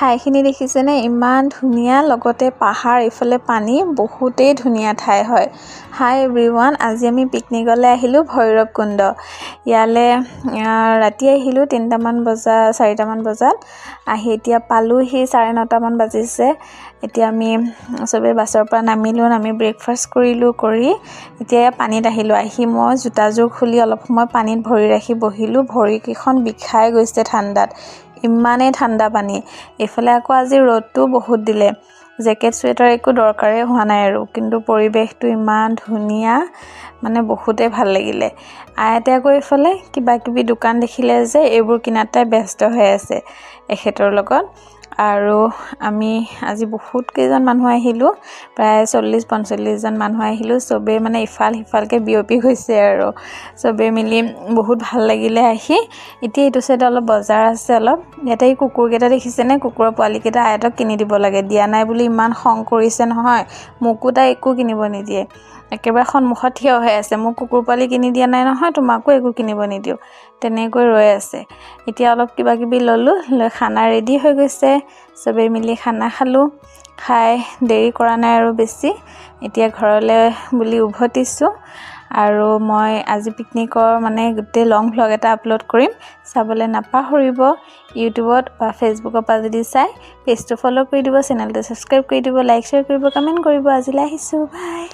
ঠাইখিনি দেখিছেনে ইমান ধুনীয়া লগতে পাহাৰ ইফালে পানী বহুতেই ধুনীয়া ঠাই হয় হাই এভৰিৱান আজি আমি পিকনিকলৈ আহিলো ভৈৰৱ কুণ্ড ইয়ালে ৰাতি আহিলো 3টামান বজা 4টামান বজাত আহি এতিয়া পালোহি 9:30মান বাজিছে এতিয়া আমি সবে বাছৰ পৰা নামি ব্ৰেকফাষ্ট কৰি এতিয়া পানীত আহিলো আহি মই জোতাযোৰ খুলি অলপ সময় পানীত ভৰি ৰাখি বহিলো ভৰি কিখন বিষাই গৈছে ঠাণ্ডাত ইমানে ঠাণ্ডা পানী এফালে আকৌ আজি ৰ'দটো বহুত দিলে জেকেট সোয়েটাৰ একো দৰকাৰে হোৱা নাই আৰু কিন্তু পৰিবেশটো ইমান ধুনীয়া মানে বহুতে ভাল লাগিলে আয়াতে আকৌ এফালে কিবা কিবি দোকান দেখিলে যে এইবোৰ কিনাতে ব্যস্ত হৈ আছে এখেতৰ লগত আৰু আমি আজি বহুত কেইজন মানুহ আহিলো প্ৰায় 40-45 জন মানুহ আহিলো সবে মানে ইফাল হিফালকে বিয়পি গৈছে আৰু সবে মিলি বহুত ভাল লাগিলে আহি এতিয়া এইটো সাইড অলপ বজাৰ আছে অলপ ইয়াতে কুকুৰ কেইটা দেখিছেনে কুকুৰৰ পোৱালি কেইটা আয়তক কিনি দিব লাগে দিয়া নাই বুলি ইমান খং কৰিছে নহয় মুকুতা একো কিনিব নিদিয়ে একেবাৰে সন্মুখত থিয় হৈ আছে মোক কুকুৰ পোৱালি কিনি দিয়া নাই নহয় তোমাকো একো কিনিব নিদিও তেনেকৈ ৰৈ আছে এতিয়া অলপ কিবা কিবি ললো খানা ৰেডি হৈ গৈছে সবে মিলি খানা খালো খাই দেৰি কৰা নাই আৰু বেছি এতিয়া ঘৰলৈ বুলি উভতিছো আৰু মই আজি পিকনিকৰ মানে গোটেই লং ভ্লগ এটা আপলোড কৰিম চাবলৈ নাপাহৰিব ইউটিউবত বা ফেসবুকৰ পৰা যদি চাই পেজটো ফলো কৰি দিব চেনেলটো সাবস্ক্ৰাইব কৰি দিব লাইক শ্বেয়াৰ কৰিব কমেন্ট কৰিব আজিলৈ আহিছো বাই